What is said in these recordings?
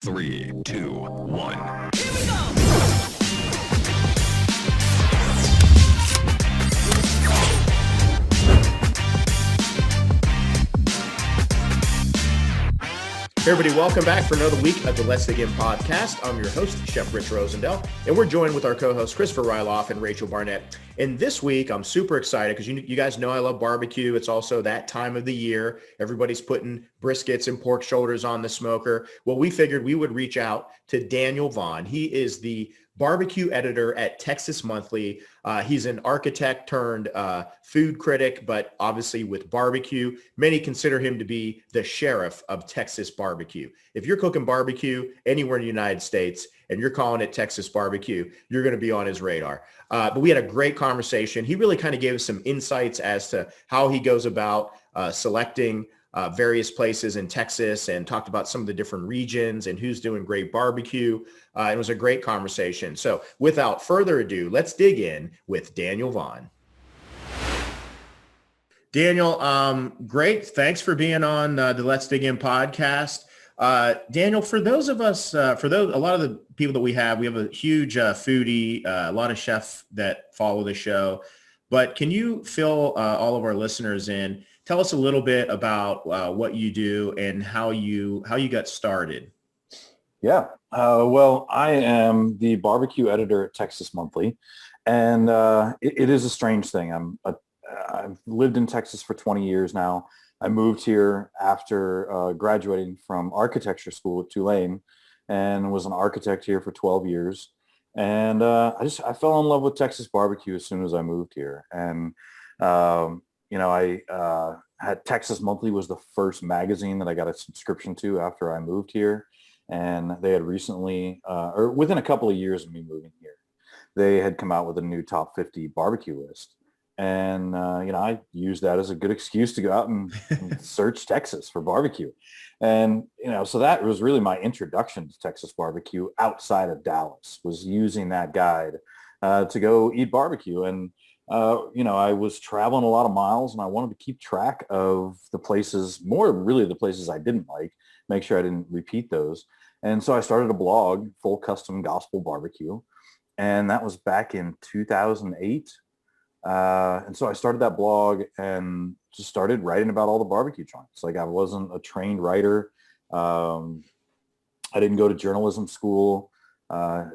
3, 2, 1. Here we go! Hey everybody, welcome back for another week of the Let's Dig In podcast. I'm your host, Chef Rich Rosendale, and we're joined with our co-hosts, Christopher Rieloff and Rachel Barnett. And this week, I'm super excited because you guys know I love barbecue. It's also that time of the year. Everybody's putting briskets and pork shoulders on the smoker. Well, we figured we would reach out to Daniel Vaughn. He is the barbecue editor at Texas Monthly. He's an architect turned food critic, but obviously with barbecue. Many consider him to be the sheriff of Texas barbecue. If you're cooking barbecue anywhere in the United States and you're calling it Texas barbecue, you're going to be on his radar. But we had a great conversation. He really kind of gave us some insights as to how he goes about selecting various places in Texas and talked about some of the different regions and who's doing great barbecue. It was a great conversation. So without further ado, let's dig in with Daniel Vaughn. Daniel, great. Thanks for being on the Let's Dig In podcast. Daniel, for those of us, a lot of the people that we have a huge foodie, a lot of chefs that follow the show, but can you fill all of our listeners in? Tell us a little bit about what you do and how you got started. Yeah. Well, I am the barbecue editor at Texas Monthly, and it is a strange thing. I've lived in Texas for 20 years now. I moved here after graduating from architecture school at Tulane and was an architect here for 12 years. And I fell in love with Texas barbecue as soon as I moved here. And I had Texas Monthly was the first magazine that I got a subscription to after I moved here. And they had recently, or within a couple of years of me moving here, they had come out with a new top 50 barbecue list. And, I used that as a good excuse to go out and search Texas for barbecue. And, so that was really my introduction to Texas barbecue outside of Dallas, was using that guide to go eat barbecue. And, I was traveling a lot of miles and I wanted to keep track of the places, more really the places I didn't like, make sure I didn't repeat those. And so I started a blog, Full Custom Gospel Barbecue. And that was back in 2008. And so I started that blog and just started writing about all the barbecue joints. Like I wasn't a trained writer. I didn't go to journalism school. I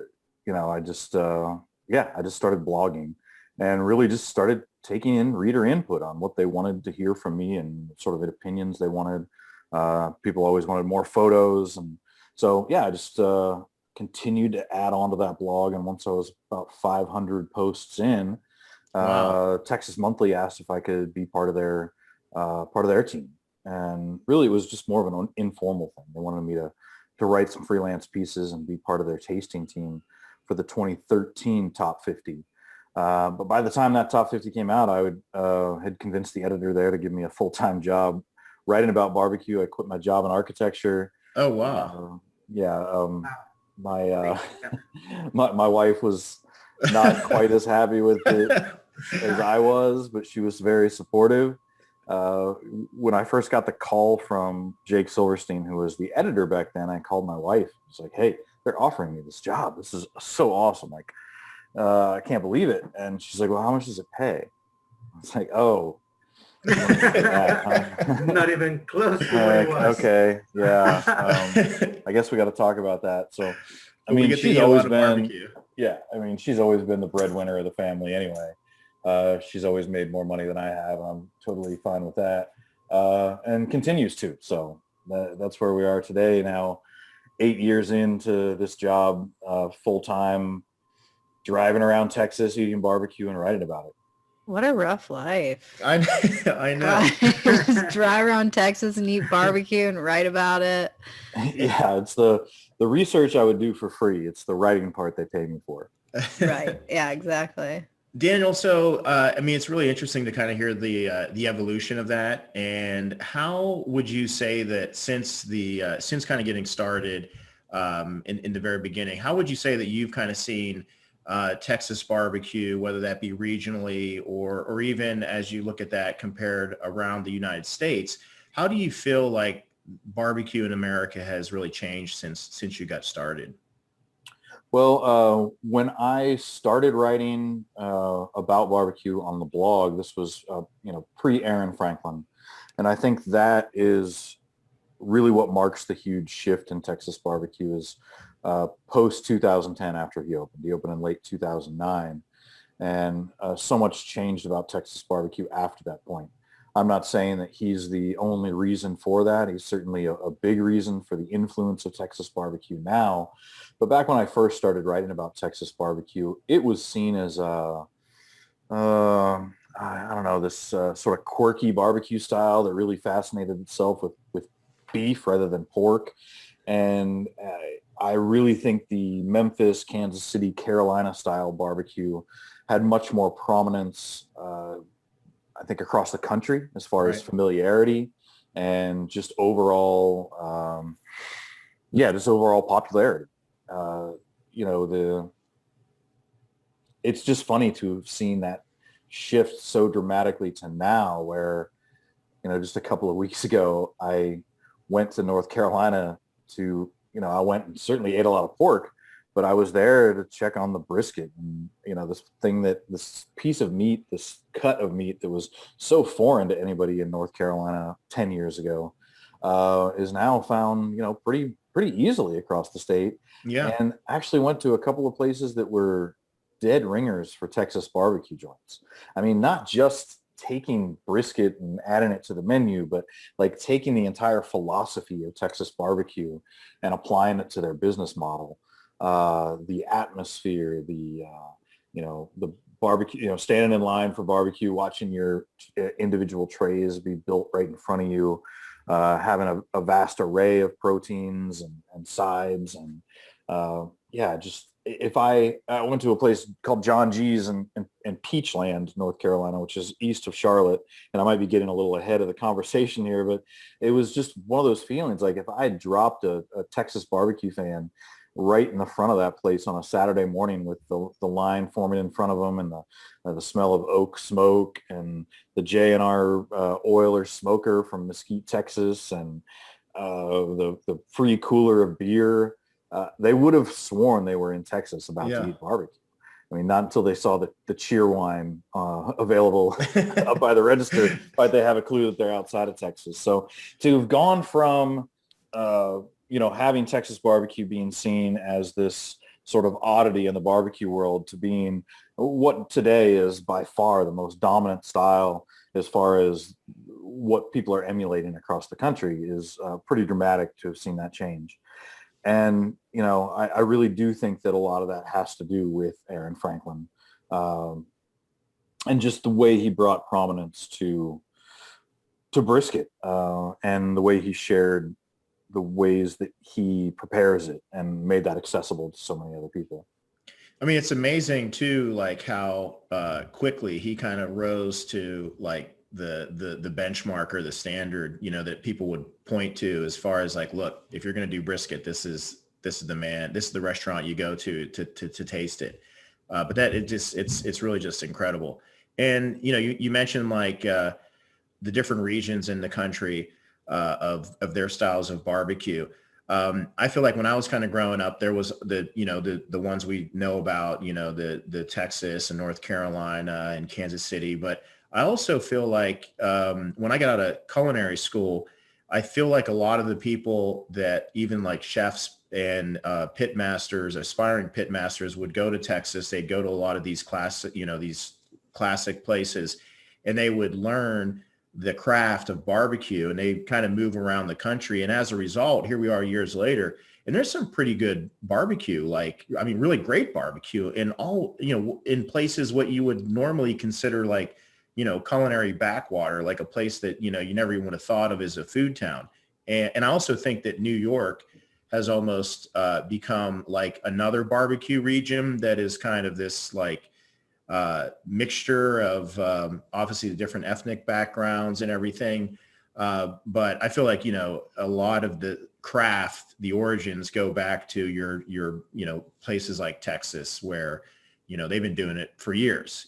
just started blogging and really just started taking in reader input on what they wanted to hear from me and sort of opinions they wanted. People always wanted more photos. And so, I just continued to add on to that blog. And once I was about 500 posts in, wow. Texas Monthly asked if I could be part of their team. And really it was just more of an informal thing. They wanted me to write some freelance pieces and be part of their tasting team for the 2013 top 50. But by the time that top 50 came out, I had convinced the editor there to give me a full-time job writing about barbecue. I quit my job in architecture. Oh, wow. My wife was not quite as happy with it as I was, but she was very supportive. When I first got the call from Jake Silverstein, who was the editor back then, I called my wife. I was like, hey, they're offering me this job. This is so awesome. Like, I can't believe it. And she's like, well, how much does it pay? It's like, oh. Not even close to where it was. Okay, yeah. I guess we got to talk about that. So, she's always been the breadwinner of the family anyway. She's always made more money than I have. I'm totally fine with that, and continues to. So that's where we are today now, 8 years into this job, full time, driving around Texas, eating barbecue and writing about it. What a rough life. I know. Just drive around Texas and eat barbecue and write about it. Yeah, it's the research I would do for free. It's the writing part they pay me for. Right. Yeah, exactly. Daniel, so it's really interesting to kind of hear the evolution of that. And how would you say that since kind of getting started in the very beginning, how would you say that you've kind of seen Texas barbecue, whether that be regionally or even as you look at that compared around the United States? How do you feel like barbecue in America has really changed since you got started? Well, when I started writing about barbecue on the blog, this was, pre-Aaron Franklin. And I think that is really what marks the huge shift in Texas barbecue is post 2010 after he opened. He opened in late 2009. And so much changed about Texas barbecue after that point. I'm not saying that he's the only reason for that. He's certainly a big reason for the influence of Texas barbecue now. But back when I first started writing about Texas barbecue, it was seen as I don't know, this sort of quirky barbecue style that really fascinated itself with beef rather than pork. And I really think the Memphis, Kansas City, Carolina style barbecue had much more prominence, I think, across the country as far as familiarity and just overall, just overall popularity. It's just funny to have seen that shift so dramatically to now where, just a couple of weeks ago, I went to North Carolina I went and certainly ate a lot of pork, but I was there to check on the brisket and, this piece of meat, this cut of meat that was so foreign to anybody in North Carolina 10 years ago, is now found, pretty easily across the state. Yeah. And actually went to a couple of places that were dead ringers for Texas barbecue joints. I mean, not just taking brisket and adding it to the menu, but like taking the entire philosophy of Texas barbecue and applying it to their business model. The atmosphere, the barbecue, standing in line for barbecue, watching your individual trays be built right in front of you, having a vast array of proteins and sides. And if I went to a place called John G's in Peachland, North Carolina, which is east of Charlotte, and I might be getting a little ahead of the conversation here, but it was just one of those feelings. Like if I had dropped a Texas barbecue fan right in the front of that place on a Saturday morning with the line forming in front of them and the smell of oak smoke and the J&R oil or smoker from Mesquite, Texas, and the free cooler of beer, they would have sworn they were in Texas about to eat barbecue. I mean, not until they saw the cheer wine available up by the register, but they have a clue that they're outside of Texas. So to have gone from, having Texas barbecue being seen as this sort of oddity in the barbecue world to being what today is by far the most dominant style as far as what people are emulating across the country is pretty dramatic to have seen that change. And, I really do think that a lot of that has to do with Aaron Franklin and just the way he brought prominence to brisket and the way he shared the ways that he prepares it and made that accessible to so many other people. I mean, it's amazing too, like how quickly he kind of rose to like the benchmark or the standard, that people would point to as far as like, look, if you're going to do brisket, this is the man, this is the restaurant you go to taste it. But that it's really just incredible. And, you mentioned like the different regions in the country of their styles of barbecue. I feel like when I was kind of growing up, there was the ones we know about, the Texas and North Carolina and Kansas City. But I also feel like when I got out of culinary school, I feel like a lot of the people that even like chefs and pit masters, aspiring pit masters would go to Texas. They'd go to a lot of these these classic places, and they would learn the craft of barbecue, and they kind of move around the country. And as a result, here we are years later, and there's some pretty good barbecue, really great barbecue in all, in places what you would normally consider like, culinary backwater, like a place that, you never even would have thought of as a food town. And I also think that New York has almost become like another barbecue region that is kind of this like mixture of obviously the different ethnic backgrounds and everything. But I feel like, a lot of the craft, the origins go back to your places like Texas where, they've been doing it for years,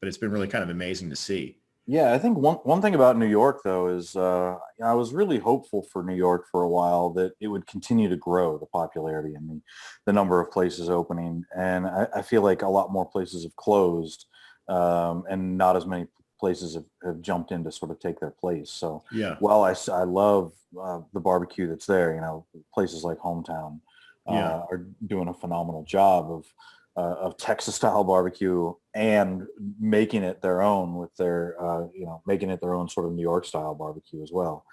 but it's been really kind of amazing to see. Yeah, I think one thing about New York, though, is I was really hopeful for New York for a while that it would continue to grow, the popularity and the number of places opening. And I feel like a lot more places have closed, and not as many places have jumped in to sort of take their place. So Yeah. while I love the barbecue that's there, places like Hometown Yeah. are doing a phenomenal job of Texas style barbecue and making it their own with their, making it their own sort of New York style barbecue as well.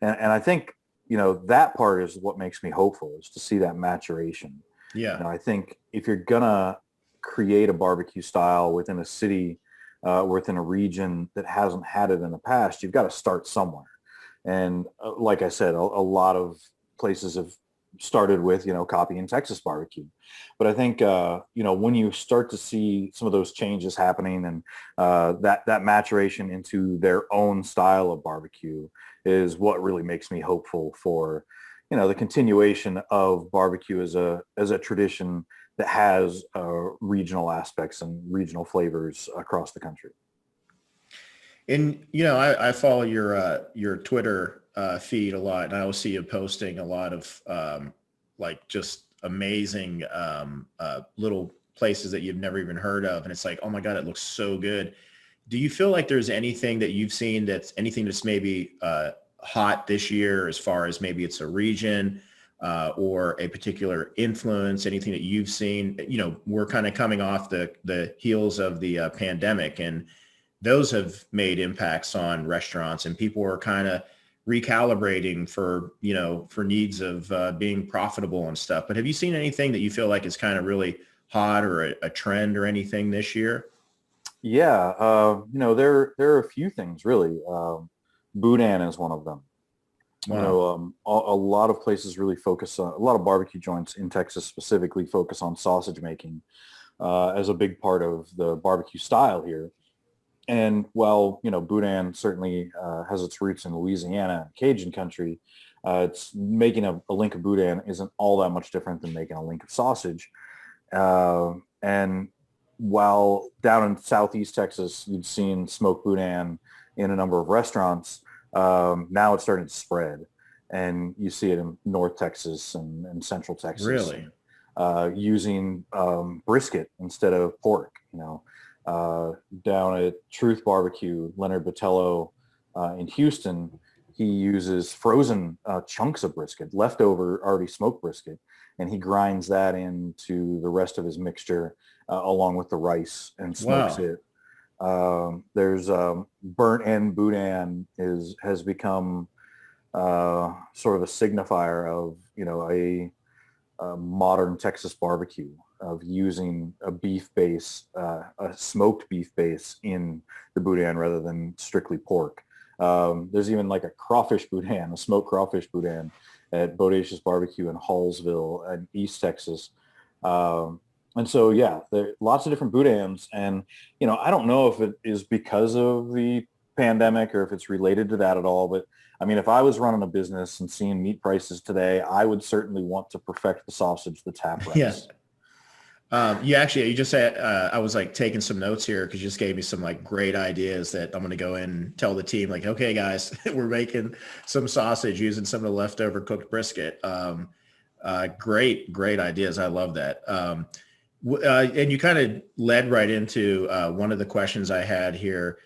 And I think, that part is what makes me hopeful, is to see that maturation. Yeah. I think if you're gonna create a barbecue style within a city, within a region that hasn't had it in the past, you've got to start somewhere. And like I said, a lot of places have started with, copying Texas barbecue. But I think, when you start to see some of those changes happening and that maturation into their own style of barbecue is what really makes me hopeful for, the continuation of barbecue as a tradition that has regional aspects and regional flavors across the country. And, I follow your Twitter feed a lot, and I always see you posting a lot of just amazing little places that you've never even heard of. And it's like, oh my God, it looks so good. Do you feel like there's anything that you've seen that's maybe hot this year, as far as maybe it's a region or a particular influence, anything that you've seen? We're kind of coming off the heels of the pandemic, and those have made impacts on restaurants, and people are kind of recalibrating for needs of being profitable and stuff. But have you seen anything that you feel like is kind of really hot, or a trend or anything this year? Yeah. There are a few things really. Boudin is one of them. Wow. A lot of places really focus on, a lot of barbecue joints in Texas specifically focus on sausage making as a big part of the barbecue style here. And while, Boudin certainly has its roots in Louisiana, Cajun country, it's making a link of Boudin isn't all that much different than making a link of sausage. And while down in Southeast Texas, you'd seen smoked Boudin in a number of restaurants, now it's starting to spread. And you see it in North Texas and Central Texas. Really? Using brisket instead of pork, down at Truth Barbecue, Leonard Botello in Houston, he uses frozen chunks of brisket, leftover already smoked brisket, and he grinds that into the rest of his mixture along with the rice and smokes it. There's burnt end boudin has become sort of a signifier of a modern Texas barbecue, of using a beef base, a smoked beef base in the boudin rather than strictly pork. There's even like a crawfish boudin, a smoked crawfish boudin at Bodacious Barbecue in Hallsville in East Texas. And so, yeah, there are lots of different boudins. And, I don't know if it is because of the pandemic or if it's related to that at all. But I mean, if I was running a business and seeing meat prices today, I would certainly want to perfect the sausage that's half rice. Yeah. You just said, I was like taking some notes here because you just gave me some like great ideas that I'm going to go in and tell the team, like, okay, guys, we're making some sausage using some of the leftover cooked brisket. Great ideas. I love that. And you kind of led right into one of the questions I had here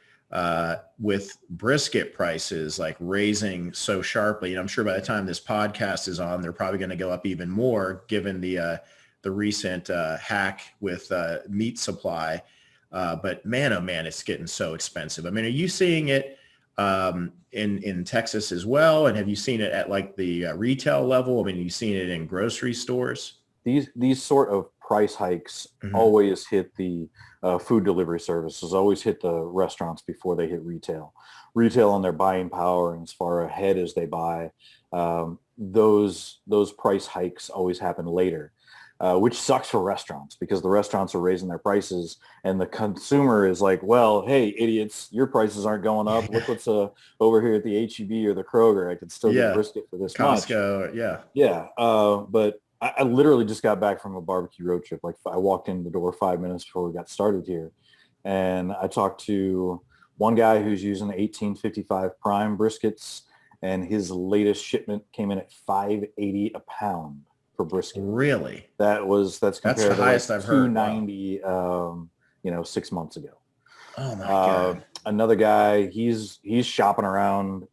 with brisket prices, like raising so sharply. And I'm sure by the time this podcast is on, they're probably going to go up even more given the recent hack with meat supply. But man, oh man, it's getting so expensive. I mean, are you seeing it in Texas as well? And have you seen it at like the retail level? I mean, you've seen it in grocery stores? These sort of price hikes always hit the food delivery services, always hit the restaurants before they hit retail. Retail on their buying power and as far ahead as they buy, those price hikes always happen later. Which sucks for restaurants because the restaurants are raising their prices and the consumer is like, well, hey, idiots, your prices aren't going up. Look what's over here at the H-E-B or the Kroger. I could still get brisket for this Costco, much. Yeah. Yeah. But I literally just got back from a barbecue road trip. Like I walked in the door 5 minutes before we got started here. And I talked to one guy who's using 1855 prime briskets, and his latest shipment came in at $5.80 a pound for brisket. Really? That's compared the to highest I've heard. $2.90, 6 months ago. Oh my God. Another guy, he's shopping around,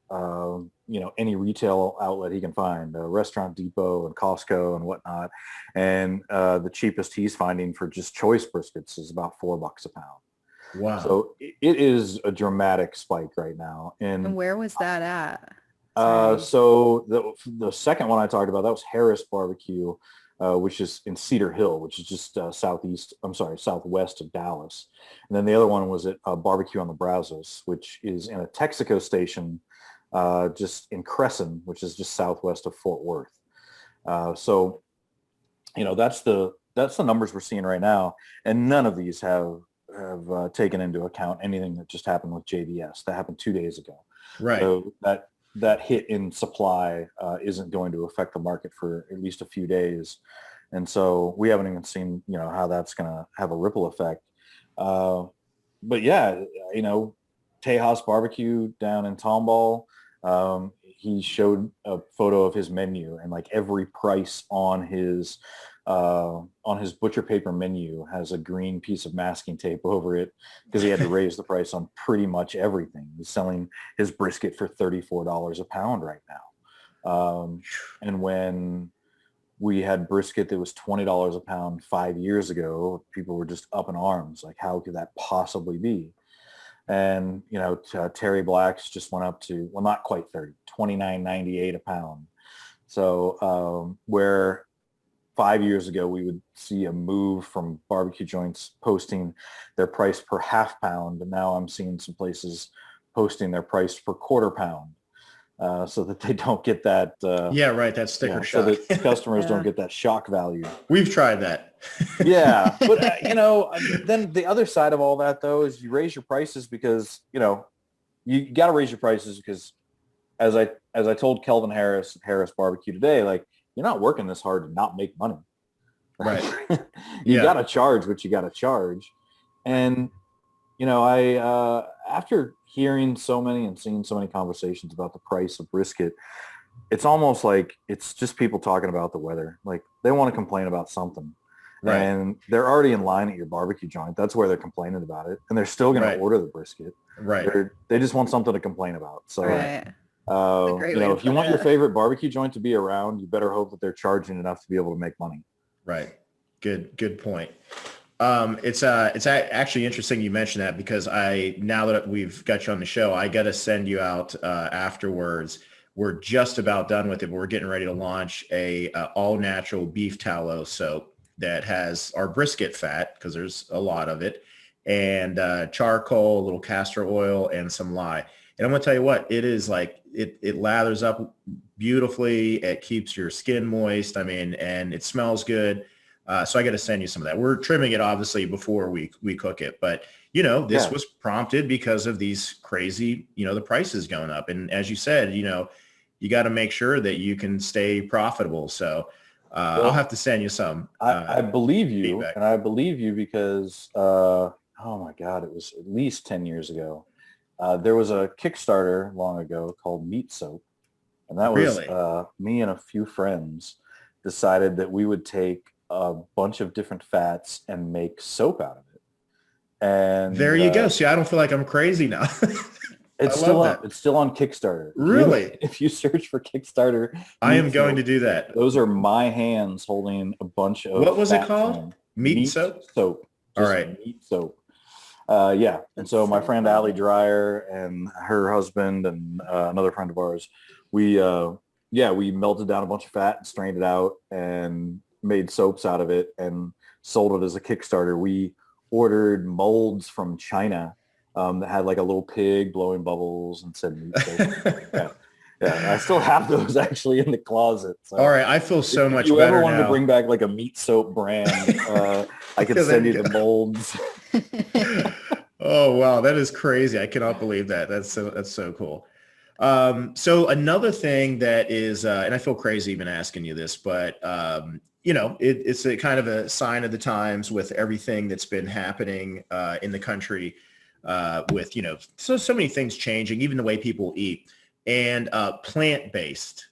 any retail outlet he can find, Restaurant Depot and Costco and whatnot. And the cheapest he's finding for just choice briskets is about $4 a pound. Wow. So it is a dramatic spike right now. And where was that at? So the second one I talked about, that was Harris Barbecue, which is in Cedar Hill, which is just southwest of Dallas. And then the other one was at Barbecue on the Brazos, which is in a Texaco station just in Crescent, which is just southwest of Fort Worth. So, that's the numbers we're seeing right now. And none of these have taken into account anything that just happened with JBS. That happened 2 days ago. Right. So that hit in supply isn't going to affect the market for at least a few days. And so we haven't even seen, how that's going to have a ripple effect. But yeah, Tejas Barbecue down in Tomball, he showed a photo of his menu, and like every price on his butcher paper menu has a green piece of masking tape over it because he had to raise the price on pretty much everything. He's selling his brisket for $34 a pound right now. And when we had brisket that was $20 a pound 5 years ago, people were just up in arms. Like, how could that possibly be? And, Terry Black's just went up to, well, not quite 30, $29.98 a pound. So where 5 years ago, we would see a move from barbecue joints posting their price per half pound. And now I'm seeing some places posting their price per quarter pound so that they don't get that. That sticker shock. So that customers don't get that shock value. We've tried that. Yeah. But, then the other side of all that, though, is you raise your prices because, you got to raise your prices because as I told Kelvin Harris Barbecue today, like, you're not working this hard to not make money. Right. You got to charge what you got to charge. And, I, after hearing so many and seeing so many conversations about the price of brisket, it's almost like it's just people talking about the weather. Like, they want to complain about something. Right. And they're already in line at your barbecue joint. That's where they're complaining about it. And they're still going to order the brisket. Right. They just want something to complain about. So, right. If you want your favorite barbecue joint to be around, you better hope that they're charging enough to be able to make money. Right. Good point. It's actually interesting you mentioned that because now that we've got you on the show, I got to send you out afterwards. We're just about done with it, but we're getting ready to launch a all natural beef tallow soap that has our brisket fat, because there's a lot of it, and charcoal, a little castor oil, and some lye. And I'm going to tell you what, it is like, it lathers up beautifully. It keeps your skin moist. And it smells good. So I got to send you some of that. We're trimming it obviously before we cook it, but this was prompted because of these crazy, the prices going up. And as you said, you got to make sure that you can stay profitable. So I'll have to send you some. I believe you, feedback. and I believe you because, oh my God, it was at least 10 years ago. There was a Kickstarter long ago called Meat Soap. And that was me and a few friends decided that we would take a bunch of different fats and make soap out of it. And there you go. See, I don't feel like I'm crazy now. It's still on Kickstarter. Really? If you search for Kickstarter, I am going to do that. Those are my hands holding a bunch of. What was it called? Meat soap? Soap. All right. Meat soap. And so my friend Allie Dreyer and her husband and another friend of ours, we melted down a bunch of fat and strained it out and made soaps out of it and sold it as a Kickstarter. We ordered molds from China that had like a little pig blowing bubbles and said meat soap. I still have those actually in the closet. So all right, I feel so much better now. If you ever wanted to bring back like a meat soap brand, I can send you the molds. Oh wow, that is crazy! I cannot believe that. That's so cool. So another thing that is, and I feel crazy even asking you this, but it's a kind of a sign of the times with everything that's been happening in the country. with, so many things changing, even the way people eat, and plant-based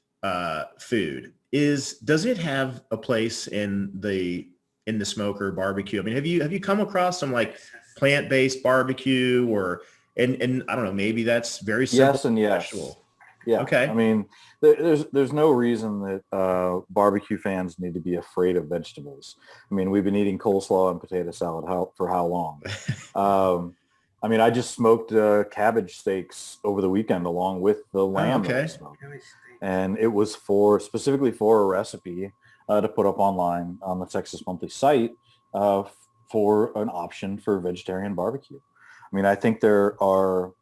food does it have a place in the smoker barbecue? I mean, have you come across some like plant-based barbecue and I don't know, maybe that's very simple. Yes and yes. Vegetable. Yeah. Okay. I mean, there's no reason that barbecue fans need to be afraid of vegetables. I mean, we've been eating coleslaw and potato salad for how long? I mean, I just smoked cabbage steaks over the weekend along with the lamb that I smoked. And it was specifically for a recipe to put up online on the Texas Monthly site for an option for vegetarian barbecue. I mean, I think there are,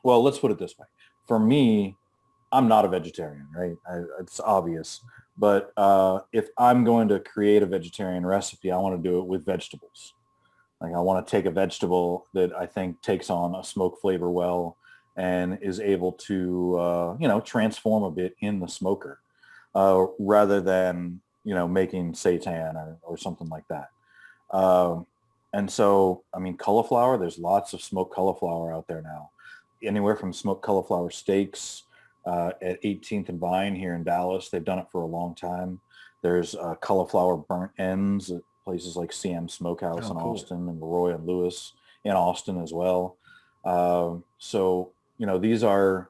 well, let's put it this way. For me, I'm not a vegetarian, right? It's obvious. But if I'm going to create a vegetarian recipe, I want to do it with vegetables. Like I want to take a vegetable that I think takes on a smoke flavor well and is able to, transform a bit in the smoker rather than, making seitan or something like that. And so, I mean, cauliflower, there's lots of smoked cauliflower out there now. Anywhere from smoked cauliflower steaks at 18th and Vine here in Dallas. They've done it for a long time. There's cauliflower burnt ends at places like CM Smokehouse in Austin and Leroy and Lewis in Austin as well. So, these are,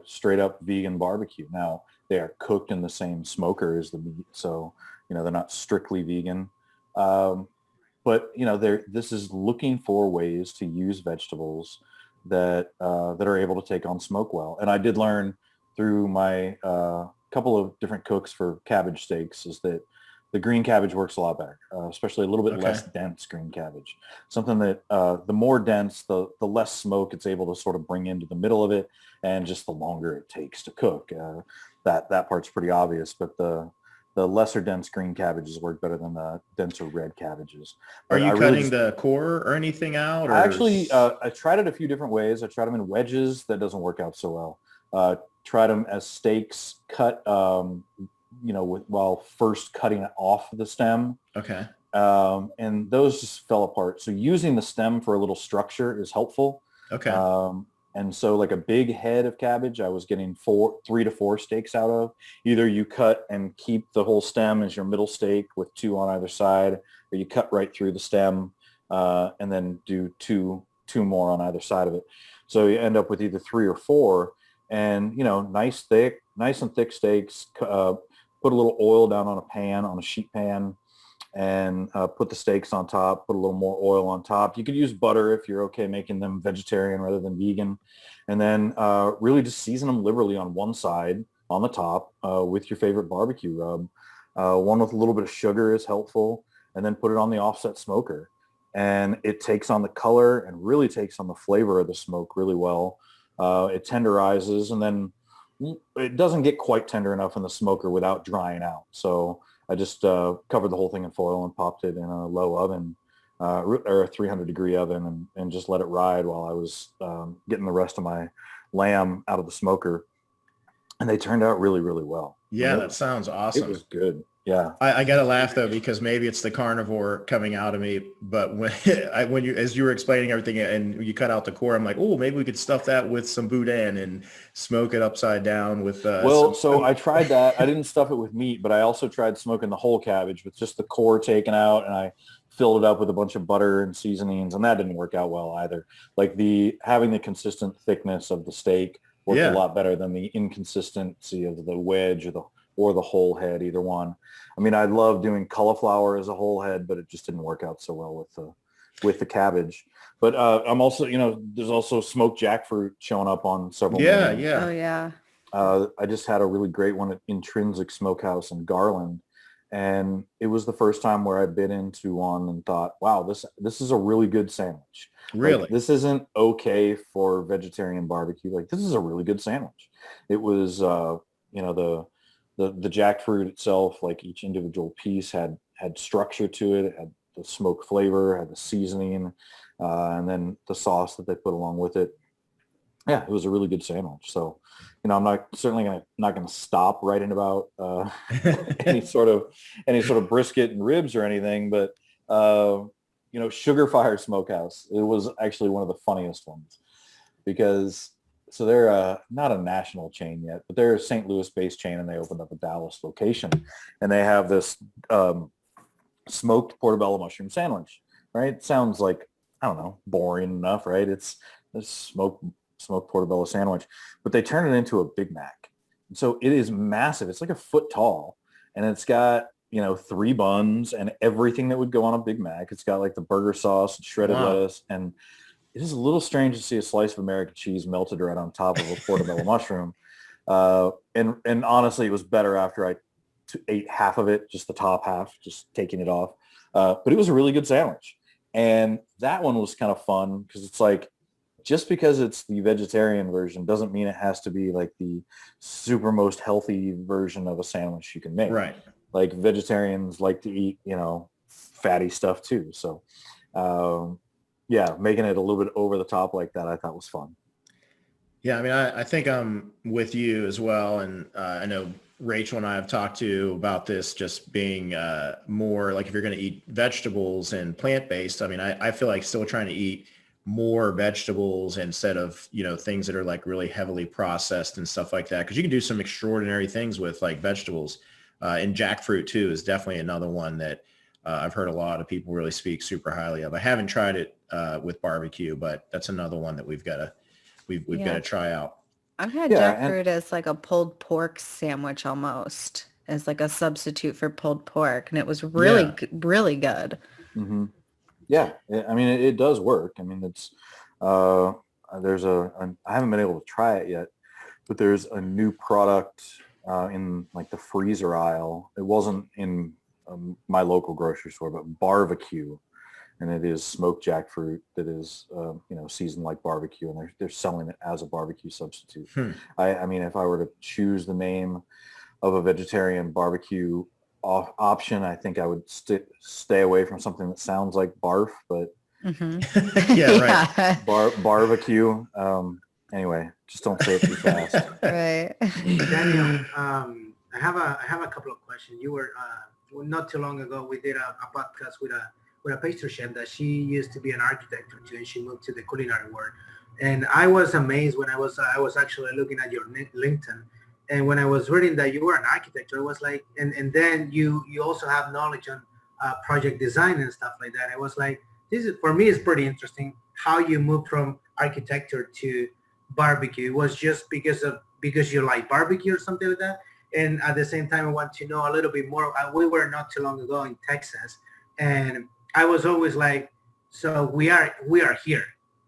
straight up vegan barbecue. Now, they are cooked in the same smoker as the meat. So, they're not strictly vegan. But, this is looking for ways to use vegetables that are able to take on smoke well. And I did learn through my couple of different cooks for cabbage steaks is that the green cabbage works a lot better, especially a little bit less dense green cabbage. Something that the more dense, the less smoke it's able to sort of bring into the middle of it, and just the longer it takes to cook. That part's pretty obvious, but the lesser dense green cabbages work better than the denser red cabbages. Are you cutting the core or anything out? Or? Actually, I tried it a few different ways. I tried them in wedges. That doesn't work out so well. Tried them as steaks cut, while first cutting it off the stem. Okay. And those just fell apart. So using the stem for a little structure is helpful. Okay. And so like a big head of cabbage, I was getting 3 to 4 steaks out of. Either you cut and keep the whole stem as your middle steak with 2 on either side, or you cut right through the stem and then do two more on either side of it. So you end up with either 3 or 4, and nice and thick steaks. Put a little oil down on a sheet pan, and put the steaks on top, put a little more oil on top. You could use butter if you're okay making them vegetarian rather than vegan. And then really just season them liberally on one side, on the top, with your favorite barbecue rub. One with a little bit of sugar is helpful. And then put it on the offset smoker. And it takes on the color and really takes on the flavor of the smoke really well. It tenderizes, and then it doesn't get quite tender enough in the smoker without drying out. So I just covered the whole thing in foil and popped it in a low oven or a 300 degree oven and just let it ride while I was getting the rest of my lamb out of the smoker. And they turned out really, really well. Yeah, that sounds awesome. It was good. Yeah. I got to laugh though, because maybe it's the carnivore coming out of me, but as you were explaining everything and you cut out the core, I'm like, oh, maybe we could stuff that with some boudin and smoke it upside down with. So I tried that. I didn't stuff it with meat, but I also tried smoking the whole cabbage with just the core taken out, and I filled it up with a bunch of butter and seasonings, and that didn't work out well either. Like having the consistent thickness of the steak worked a lot better than the inconsistency of the wedge or the whole head, either one. I mean, I love doing cauliflower as a whole head, but it just didn't work out so well with the cabbage. But I'm also, there's also smoked jackfruit showing up on several menus. Yeah. Oh, yeah. I just had a really great one at Intrinsic Smokehouse in Garland. And it was the first time where I bit into one and thought, wow, this is a really good sandwich. Really? Like, this isn't okay for vegetarian barbecue. Like, this is a really good sandwich. It was, the jackfruit itself, like each individual piece had structure to it. It had the smoke flavor, had the seasoning, and then the sauce that they put along with it. Yeah, it was a really good sandwich. So, I'm not going to stop writing about any sort of brisket and ribs or anything, but Sugar Fire Smokehouse. It was actually one of the funniest ones because so they're not a national chain yet, but they're a St. Louis-based chain, and they opened up a Dallas location, and they have this smoked portobello mushroom sandwich. Right? It sounds like, I don't know, boring enough, right? It's a smoked portobello sandwich, but they turn it into a Big Mac. So it is massive. It's like a foot tall, and it's got 3 buns and everything that would go on a Big Mac. It's got like the burger sauce, shredded lettuce, and it is a little strange to see a slice of American cheese melted right on top of a portobello mushroom. And honestly, it was better after I ate half of it, just the top half, just taking it off. But it was a really good sandwich. And that one was kind of fun because it's like, just because it's the vegetarian version doesn't mean it has to be like the super most healthy version of a sandwich you can make. Right. Like vegetarians like to eat, fatty stuff too. So, making it a little bit over the top like that, I thought was fun. Yeah. I mean, I think I'm with you as well. And I know Rachel and I have talked to about this just being more like if you're going to eat vegetables and plant-based, I mean, I feel like still trying to eat more vegetables instead of, things that are like really heavily processed and stuff like that. Because you can do some extraordinary things with like vegetables. And jackfruit too is definitely another one that I've heard a lot of people really speak super highly of. I haven't tried it with barbecue, but that's another one that we've got to try out. I've had jackfruit as like a pulled pork sandwich almost, as like a substitute for pulled pork, and it was really really good. Mm-hmm. Yeah, I mean it does work. I mean it's I haven't been able to try it yet, but there's a new product in like the freezer aisle. It wasn't in my local grocery store, but BBQ, and it is smoked jackfruit that is seasoned like barbecue, and they're selling it as a barbecue substitute. I mean, if I were to choose the name of a vegetarian barbecue option, I think I would stay away from something that sounds like barf, but right. Barbecue. Anyway, just don't say it too fast. Right. Daniel, I have a couple of questions. You were not too long ago. We did a podcast with a pastry chef that she used to be an architect too, and she moved to the culinary world. And I was amazed when I was actually looking at your LinkedIn. And when I was reading that you were an architect, it was like, and then you also have knowledge on project design and stuff like that. It was like, for me, it's pretty interesting how you moved from architecture to barbecue. It was just because you like barbecue or something like that. And at the same time, I want to know a little bit more. We were not too long ago in Texas, and I was always like, so we are here.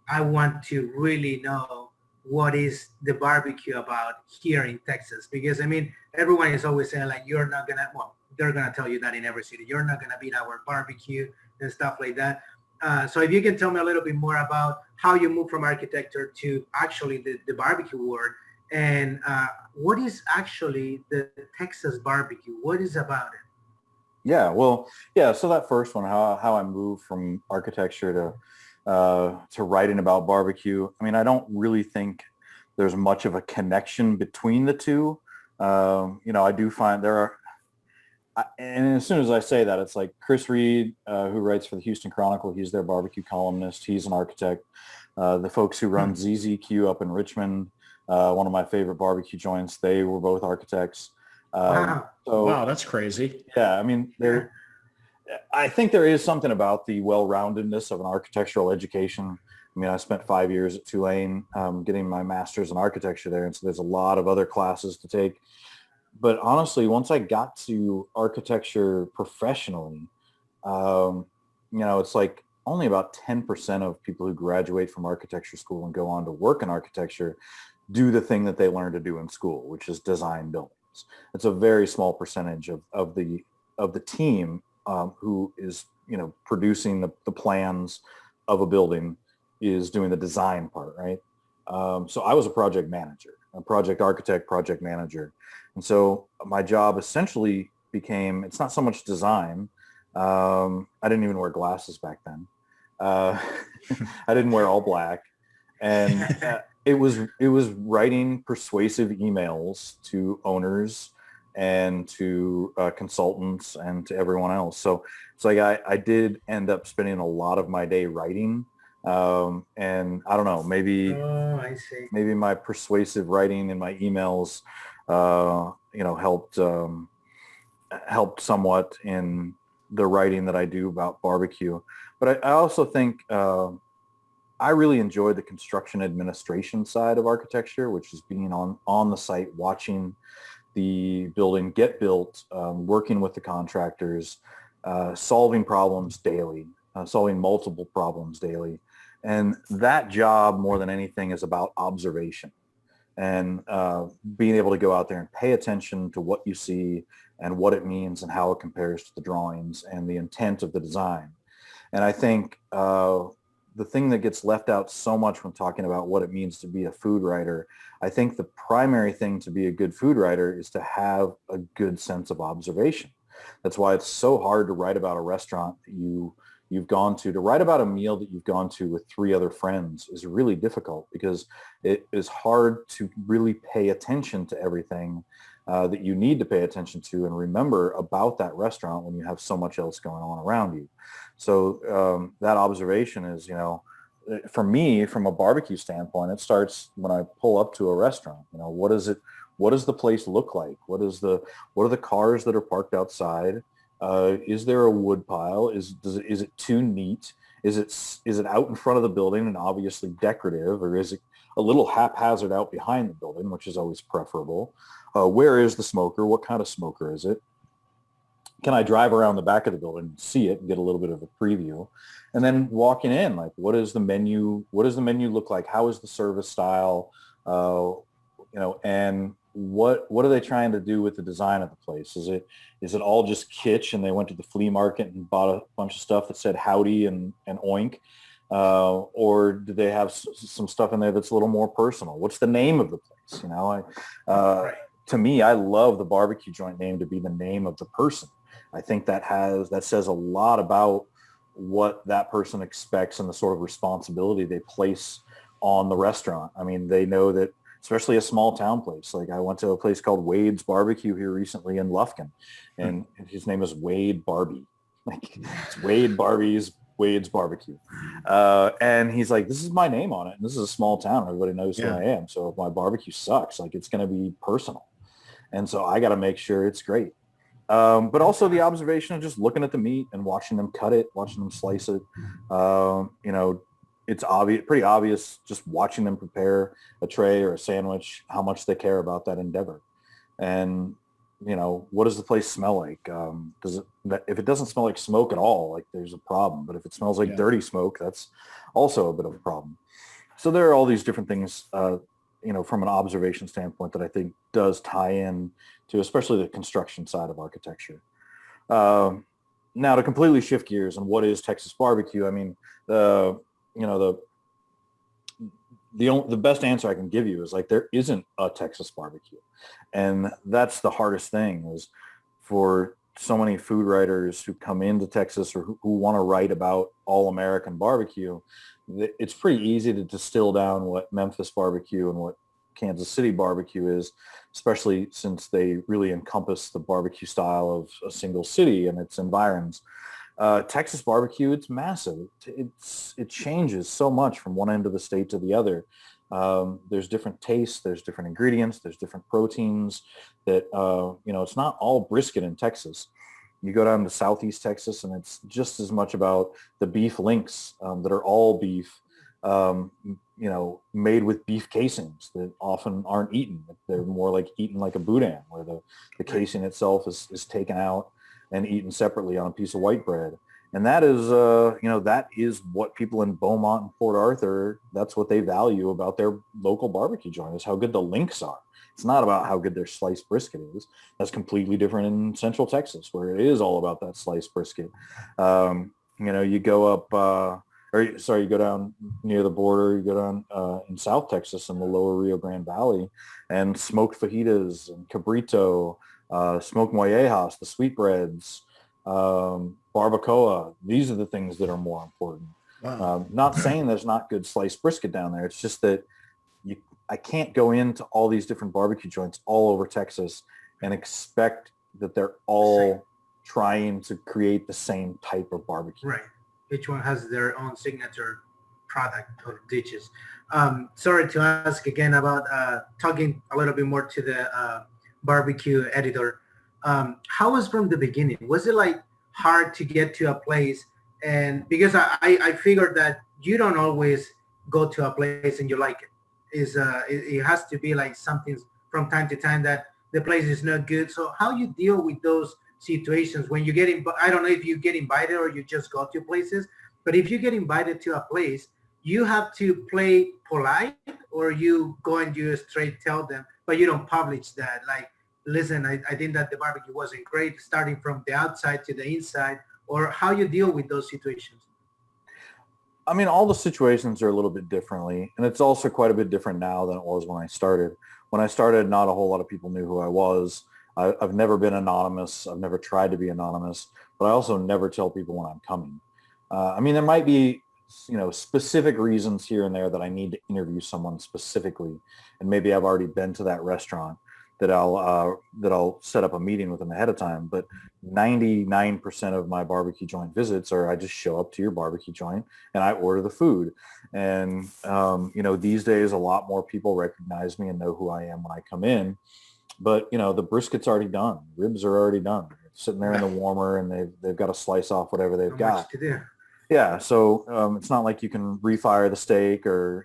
I want to really know what is the barbecue about here in Texas, because I mean, everyone is always saying like, they're gonna tell you that in every city, you're not gonna beat our barbecue and stuff like that. So if you can tell me a little bit more about how you moved from architecture to actually the barbecue world, and what is actually the Texas barbecue? What is about it? Yeah, well, so that first one, how I moved from architecture to writing about barbecue. I mean, I don't really think there's much of a connection between the two. I do find there are, and as soon as I say that, it's like Chris Reed, who writes for the Houston Chronicle. He's their barbecue columnist. He's an architect. The folks who run ZZQ up in Richmond, one of my favorite barbecue joints, they were both architects. Wow. Wow, that's crazy. Yeah, I mean, I think there is something about the well-roundedness of an architectural education. I mean, I spent 5 years at Tulane getting my master's in architecture there, and so there's a lot of other classes to take. But honestly, once I got to architecture professionally, it's like only about 10% of people who graduate from architecture school and go on to work in architecture do the thing that they learned to do in school, which is design buildings. It's a very small percentage of the team who is, producing the plans of a building is doing the design part, right? So I was a project manager, a project architect, project manager. And so my job essentially became, it's not so much design. I didn't even wear glasses back then. I didn't wear all black. And it was writing persuasive emails to owners and to consultants and to everyone else. So it's like I did end up spending a lot of my day writing. And I don't know, maybe I see. maybe my persuasive writing in my emails, helped somewhat in the writing that I do about barbecue. But I also think I really enjoy the construction administration side of architecture, which is being on the site, watching the building get built, working with the contractors, solving problems daily, solving multiple problems daily. And that job, more than anything, is about observation and being able to go out there and pay attention to what you see and what it means and how it compares to the drawings and the intent of the design. And I think the thing that gets left out so much when talking about what it means to be a food writer, I think the primary thing to be a good food writer is to have a good sense of observation. That's why it's so hard to write about a restaurant that you've gone to write about a meal that you've gone to with 3 other friends is really difficult, because it is hard to really pay attention to everything that you need to pay attention to and remember about that restaurant when you have so much else going on around you. So that observation is, for me, from a barbecue standpoint, it starts when I pull up to a restaurant. What does the place look like? What are the cars that are parked outside? Is there a wood pile? Is it too neat? Is it out in front of the building and obviously decorative, or is it a little haphazard out behind the building, which is always preferable? Where is the smoker? What kind of smoker is it? Can I drive around the back of the building and see it and get a little bit of a preview? And then walking in, like, what does the menu look like? How is the service style? And what are they trying to do with the design of the place? Is it all just kitsch and they went to the flea market and bought a bunch of stuff that said howdy and oink? Or do they have some stuff in there that's a little more personal? What's the name of the place? To me, I love the barbecue joint name to be the name of the person. I think that says a lot about what that person expects and the sort of responsibility they place on the restaurant. I mean, they know that, especially a small town place. Like, I went to a place called Wade's Barbecue here recently in Lufkin, and his name is Wade Barbie. Like, it's Wade's Barbecue. And he's like, this is my name on it. And this is a small town. Everybody knows who I am. So if my barbecue sucks, like, it's going to be personal. And so I got to make sure it's great. But also the observation of just looking at the meat and watching them cut it, watching them slice it. It's pretty obvious just watching them prepare a tray or a sandwich, how much they care about that endeavor. And, what does the place smell like? If it doesn't smell like smoke at all, like, there's a problem. But if it smells like dirty smoke, that's also a bit of a problem. So there are all these different things, from an observation standpoint that I think does tie in to especially the construction side of architecture. Now, to completely shift gears on what is Texas barbecue, I mean, the best answer I can give you is, like, there isn't a Texas barbecue. And that's the hardest thing, is for so many food writers who come into Texas or who want to write about all American barbecue. It's pretty easy to distill down what Memphis barbecue and what Kansas City barbecue is, especially since they really encompass the barbecue style of a single city and its environs. Texas barbecue, it's massive. It changes so much from one end of the state to the other. There's different tastes, there's different ingredients, there's different proteins that, it's not all brisket in Texas. You go down to Southeast Texas and it's just as much about the beef links that are all beef, made with beef casings that often aren't eaten. They're more like eaten like a boudin, where the casing itself is taken out and eaten separately on a piece of white bread. And that is what people in Beaumont and Port Arthur, that's what they value about their local barbecue joint, is how good the links are. It's not about how good their sliced brisket is. That's completely different in Central Texas, where it is all about that sliced brisket. You go up, you go down near the border, you go down in South Texas in the lower Rio Grande Valley, and smoked fajitas and cabrito, smoked mollejas, the sweetbreads, barbacoa. These are the things that are more important. Wow. Not saying there's not good sliced brisket down there. It's just that I can't go into all these different barbecue joints all over Texas and expect that they're all trying to create the same type of barbecue. Right. Each one has their own signature product or dishes. Sorry to ask again about talking a little bit more to the barbecue editor. How was from the beginning? Was it like hard to get to a place? And because I figured that you don't always go to a place and you like it. It has to be like something from time to time that the place is not good. So how you deal with those situations when you get in? I don't know if you get invited or you just go to places, but if you get invited to a place, you have to play polite, or you go and you straight tell them, but you don't publish that. Like, listen, I think that the barbecue wasn't great, starting from the outside to the inside, or how you deal with those situations. I mean, all the situations are a little bit differently, and it's also quite a bit different now than it was when I started. When I started, not a whole lot of people knew who I was. I've never been anonymous. I've never tried to be anonymous, but I also never tell people when I'm coming. I mean, there might be, specific reasons here and there that I need to interview someone specifically, and maybe I've already been to that restaurant that I'll set up a meeting with them ahead of time. But 99% of my barbecue joint visits are I just show up to your barbecue joint and I order the food. And, these days a lot more people recognize me and know who I am when I come in. But, the brisket's already done. Ribs are already done. It's sitting there in the warmer, and they've got to slice off whatever they've got. Yeah. So it's not like you can refire the steak or,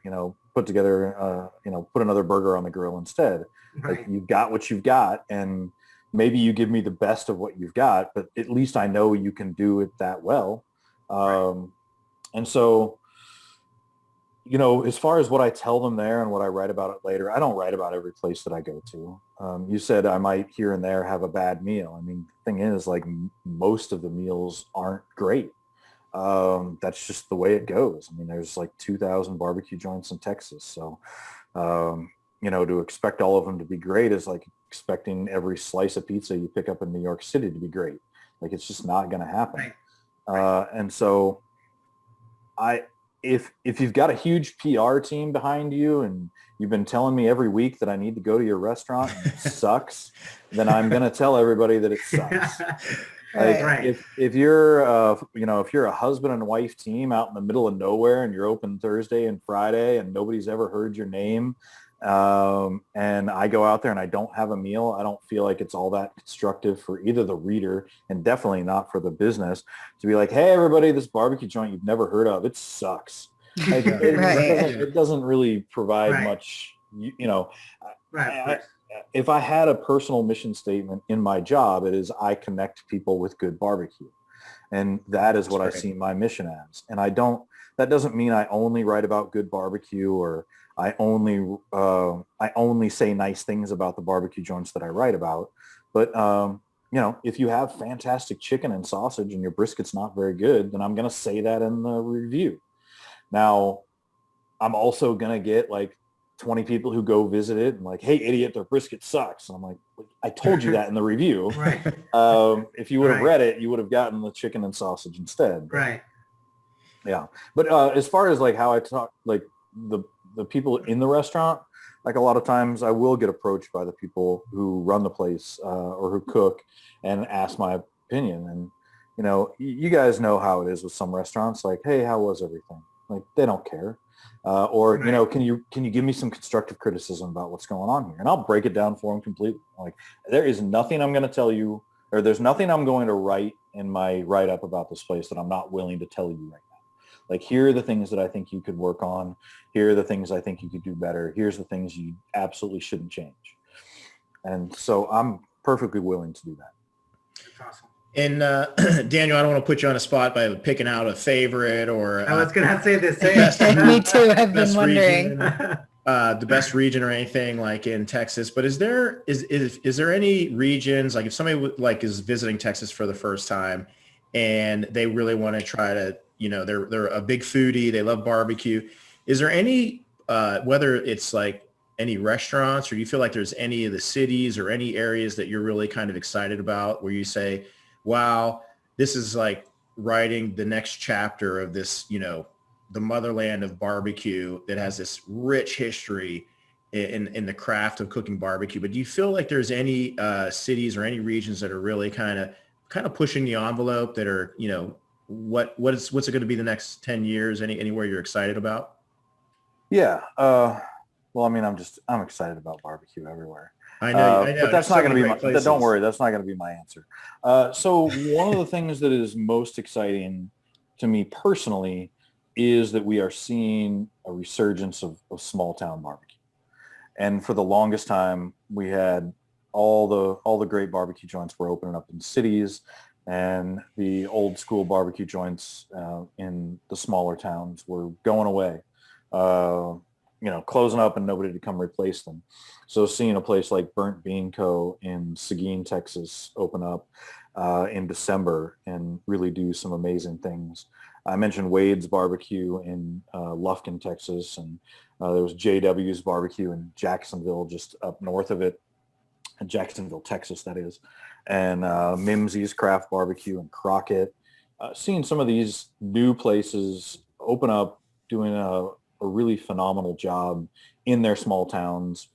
put together, put another burger on the grill instead. Right. Like, you've got what you've got, and maybe you give me the best of what you've got, but at least I know you can do it that well. And so, as far as what I tell them there and what I write about it later, I don't write about every place that I go to. You said I might here and there have a bad meal. I mean, the thing is, like, most of the meals aren't great. That's just the way it goes. I mean, there's like 2,000 barbecue joints in Texas. So, to expect all of them to be great is like expecting every slice of pizza you pick up in New York City to be great. Like, it's just not going to happen. Right. And so if you've got a huge PR team behind you and you've been telling me every week that I need to go to your restaurant and it sucks, then I'm going to tell everybody that it sucks. Right. If you're if you're a husband and wife team out in the middle of nowhere and you're open Thursday and Friday and nobody's ever heard your name, and I go out there and I don't have a meal, I don't feel like it's all that constructive for either the reader and definitely not for the business to be like, hey, everybody, this barbecue joint you've never heard of, it sucks. Like, it doesn't really provide much, if I had a personal mission statement in my job, it is I connect people with good barbecue. And that is what I see my mission as. And that doesn't mean I only write about good barbecue or I only say nice things about the barbecue joints that I write about. But, if you have fantastic chicken and sausage and your brisket's not very good, then I'm going to say that in the review. Now, I'm also going to get like 20 people who go visit it and like, hey, idiot, their brisket sucks. And I'm like, I told you that in the review. Right. If you would have read it, you would have gotten the chicken and sausage instead. Right. Yeah. But as far as like how I talk, like the people in the restaurant, like a lot of times I will get approached by the people who run the place or who cook and ask my opinion. And, you guys know how it is with some restaurants. Like, hey, how was everything? Like, they don't care. Can you give me some constructive criticism about what's going on here? And I'll break it down for them completely. Like, there is nothing I'm going to tell you, or there's nothing I'm going to write in my write-up about this place that I'm not willing to tell you right now. Like, here are the things that I think you could work on. Here are the things I think you could do better. Here's the things you absolutely shouldn't change. And so I'm perfectly willing to do that. That's awesome. And Daniel, I don't want to put you on a spot by picking out a favorite or I was going to say the same. Me too. I've been wondering. The best region or anything like in Texas, but is there any regions, like if somebody like is visiting Texas for the first time and they really want to try to, they're a big foodie, they love barbecue. Is there any, whether it's like any restaurants, or do you feel like there's any of the cities or any areas that you're really kind of excited about where you say, wow, this is like writing the next chapter of this, the motherland of barbecue that has this rich history in the craft of cooking barbecue, but do you feel like there's any cities or any regions that are really kind of pushing the envelope that are, what's it going to be the next 10 years? Anywhere you're excited about? Yeah. Well, I mean, I'm excited about barbecue everywhere. I know, but that's not going to be places. Don't worry, that's not going to be my answer. So one of the things that is most exciting to me personally is that we are seeing a resurgence of small town barbecue. And for the longest time, we had all the great barbecue joints were opening up in cities, and the old school barbecue joints in the smaller towns were going away. Closing up and nobody to come replace them. So seeing a place like Burnt Bean Co. in Seguin, Texas open up in December and really do some amazing things. I mentioned Wade's Barbecue in Lufkin, Texas, and there was JW's Barbecue in Jacksonville, just up north of it, in Jacksonville, Texas, that is, and Mimsy's Craft Barbecue in Crockett. Seeing some of these new places open up, doing a really phenomenal job in their small towns,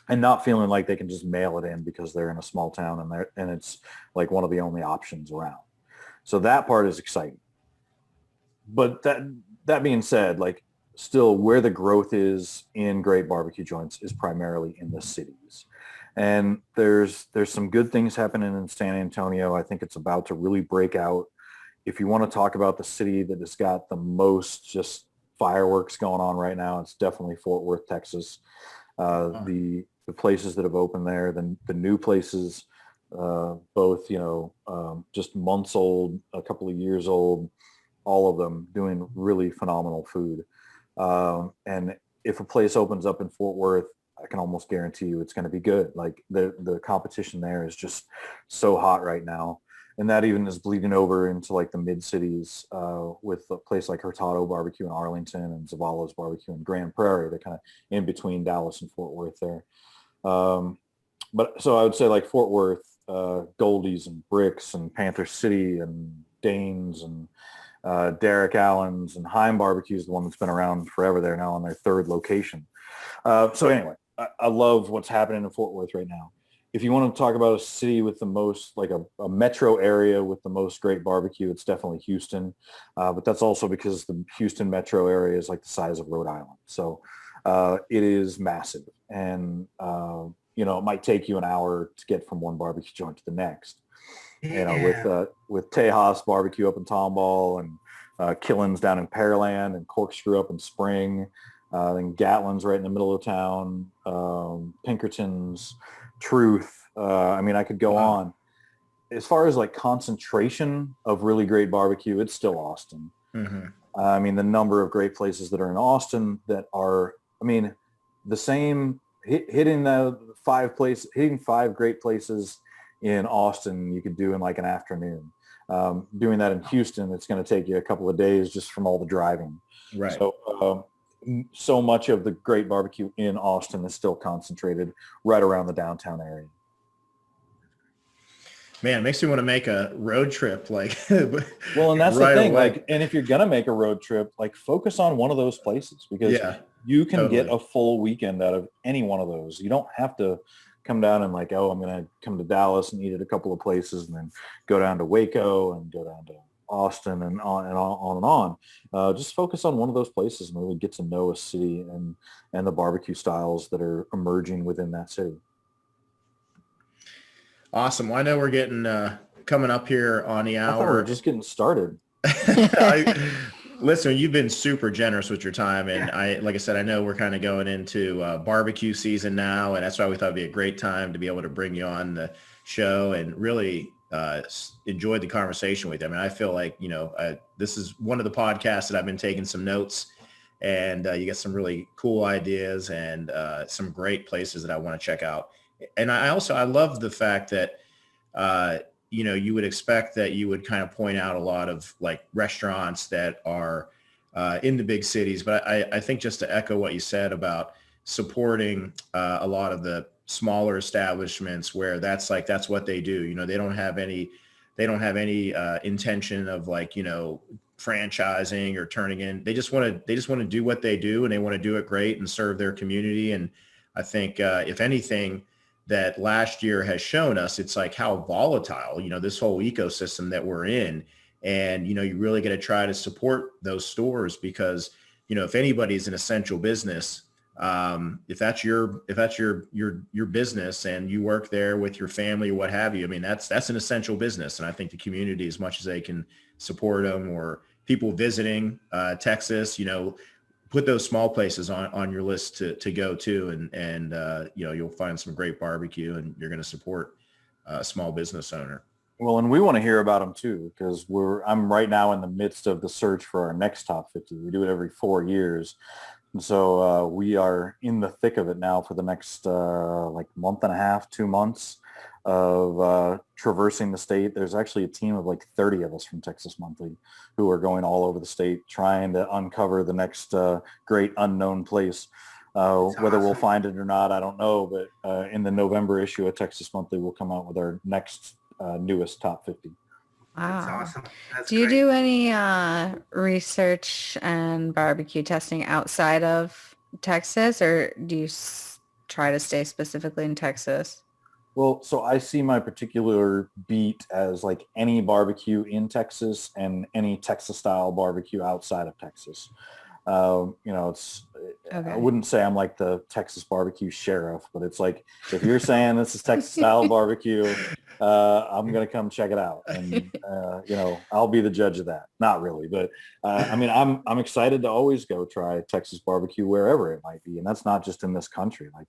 and not feeling like they can just mail it in because they're in a small town and it's like one of the only options around. So that part is exciting. But that being said, like still where the growth is in great barbecue joints is primarily in the cities. And there's some good things happening in San Antonio. I think it's about to really break out. If you want to talk about the city that has got the most just fireworks going on right now, it's definitely Fort Worth, Texas. The places that have opened there, the new places, both just months old, a couple of years old, all of them doing really phenomenal food. And if a place opens up in Fort Worth, I can almost guarantee you it's going to be good. Like the competition there is just so hot right now. And that even is bleeding over into like the mid cities with a place like Hurtado Barbecue in Arlington and Zavala's Barbecue in Grand Prairie. They're kind of in between Dallas and Fort Worth there. But so I would say like Fort Worth, Goldie's and Bricks and Panther City and Danes and Derek Allen's and Heim Barbecue is the one that's been around forever. They're now on their third location. So anyway, I love what's happening in Fort Worth right now. If you want to talk about a city with the most, like a metro area with the most great barbecue, it's definitely Houston. But that's also because the Houston metro area is like the size of Rhode Island. So it is massive. And, it might take you an hour to get from one barbecue joint to the next. Yeah. With Tejas Barbecue up in Tomball and Killen's down in Pearland and Corkscrew up in Spring. Then Gatlin's right in the middle of town. Pinkerton's, Truth. I could go on. As far as like concentration of really great barbecue, it's still Austin. Mm-hmm. The number of great places that are in Austin that are, the same hitting five great places in Austin you could do in like an afternoon. Doing that in Houston, it's going to take you a couple of days just from all the driving. Right. So much of the great barbecue in Austin is still concentrated right around the downtown area. Man, it makes me want to make a road trip. Like, well, and that's right the thing. Away. Like, and if you're gonna make a road trip, like, focus on one of those places because you can get a full weekend out of any one of those. You don't have to come down and like, I'm gonna come to Dallas and eat at a couple of places, and then go down to Waco and go down to Austin and on and on. Just focus on one of those places and really get to know a city and the barbecue styles that are emerging within that city. Awesome. Well, I know we're getting coming up here on the hour. We're just getting started. Listen, you've been super generous with your time, and like I said, I know we're kind of going into barbecue season now, and that's why we thought it'd be a great time to be able to bring you on the show and really enjoyed the conversation with you. I feel like, this is one of the podcasts that I've been taking some notes, and you get some really cool ideas and some great places that I want to check out. And I love the fact that, you would expect that you would kind of point out a lot of like restaurants that are in the big cities. But I think just to echo what you said about supporting a lot of the smaller establishments where that's what they do. They don't have any intention of like, franchising or turning in. They just want to do what they do, and they want to do it great and serve their community. And I think if anything that last year has shown us, it's like how volatile, this whole ecosystem that we're in. And, you really got to try to support those stores because, if anybody's an essential business, if that's your business and you work there with your family or what have you, I mean, that's an essential business. And I think the community, as much as they can support them, or people visiting Texas, put those small places on your list to go to, and you'll find some great barbecue, and you're going to support a small business owner. Well, and we want to hear about them too, because I'm right now in the midst of the search for our next top 50. We do it every 4 years. And so we are in the thick of it now for the next month and a half, 2 months of traversing the state. There's actually a team of like 30 of us from Texas Monthly who are going all over the state trying to uncover the next great unknown place. Whether we'll find it or not, I don't know. But in the November issue of Texas Monthly, we'll come out with our next newest top 50. Wow. That's awesome. That's Do you great. do any research and barbecue testing outside of Texas, or do you try to stay specifically in Texas? Well, so I see my particular beat as like any barbecue in Texas and any Texas style barbecue outside of Texas. It's, Okay. I wouldn't say I'm like the Texas barbecue sheriff, but it's like, if you're saying this is Texas style barbecue, I'm going to come check it out. And, I'll be the judge of that. Not really, but I'm excited to always go try Texas barbecue wherever it might be. And that's not just in this country. Like,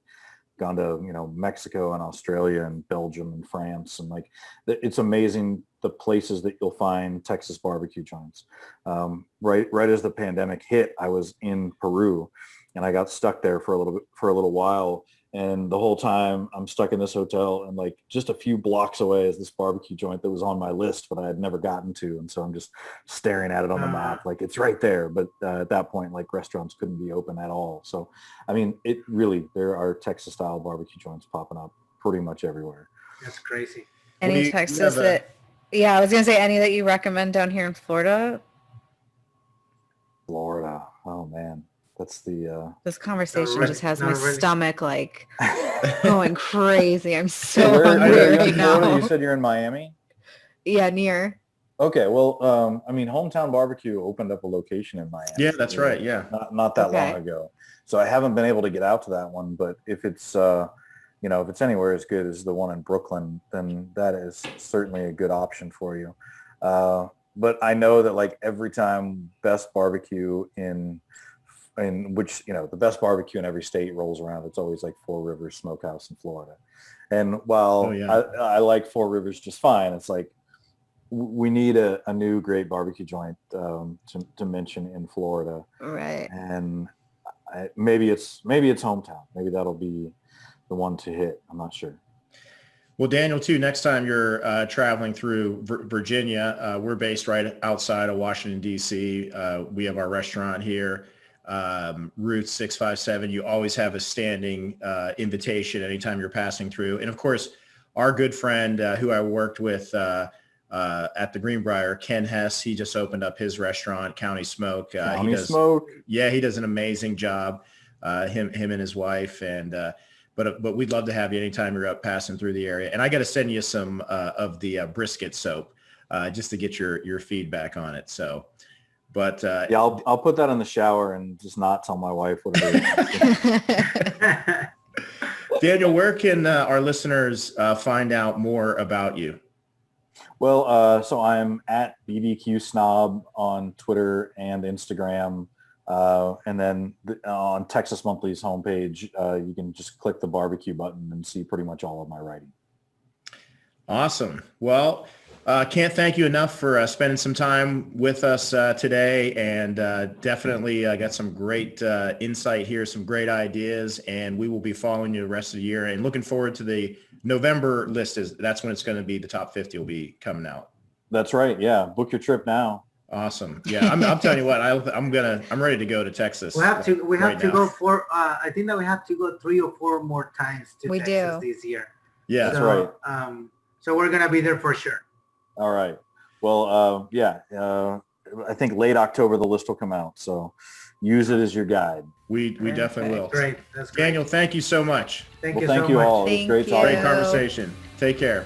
gone to Mexico and Australia and Belgium and France, and like it's amazing the places that you'll find Texas barbecue joints. Right as the pandemic hit, I was in Peru and I got stuck there for a little while, and the whole time I'm stuck in this hotel, and like just a few blocks away is this barbecue joint that was on my list but I had never gotten to, and so I'm just staring at it on the map like it's right there, but at that point like restaurants couldn't be open at all. So I mean, there are Texas style barbecue joints popping up pretty much everywhere. That's crazy. Any Texas I was gonna say any that you recommend down here in Florida? Florida, oh man, that's the This conversation Not just has my really. stomach like going crazy. I'm so Where hungry are you right in Florida? now. You said you're in Miami? Yeah, near. Okay, well, Hometown Barbecue opened up a location in Miami. Yeah, that's right. Yeah. Not that long Okay. ago. So I haven't been able to get out to that one, but if it's if it's anywhere as good as the one in Brooklyn, then that is certainly a good option for you. But I know that like every time best barbecue in which, the best barbecue in every state rolls around, it's always like Four Rivers Smokehouse in Florida. And while I like Four Rivers just fine, it's like we need a new great barbecue joint to mention in Florida. Right. And maybe it's Hometown. Maybe that'll be the one to hit. I'm not sure. Well, Daniel, too, next time you're traveling through Virginia, we're based right outside of Washington, D.C. We have our restaurant here, Route 657. You always have a standing invitation anytime you're passing through. And, of course, our good friend who I worked with at the Greenbrier, Ken Hess, he just opened up his restaurant, County Smoke. Smoke. Yeah, he does an amazing job, him and his wife. And But we'd love to have you anytime you're up passing through the area. And I got to send you some of the brisket soap just to get your feedback on it. So, but I'll put that in the shower and just not tell my wife what it is. Daniel, where can our listeners find out more about you? Well, so I'm at BBQ Snob on Twitter and Instagram. And then on Texas Monthly's homepage, you can just click the barbecue button and see pretty much all of my writing. Awesome. Well, can't thank you enough for spending some time with us today, and definitely got some great insight here, some great ideas, and we will be following you the rest of the year and looking forward to the November list. That's when it's going to be, the top 50 will be coming out. That's right. Yeah. Book your trip now. Awesome. Yeah, I'm telling you what, I'm ready to go to Texas. We have to now. go for. I think that we have to go 3 or 4 more times to We Texas do. this year. Yeah, That's right. So we're gonna be there for sure. All right. Well, I think late October the list will come out. So use it as your guide. We definitely will. Great. That's great. Daniel, thank you so much. Thank Well, you thank so you much. all. It was Thank great you. talking. Great conversation. Take care.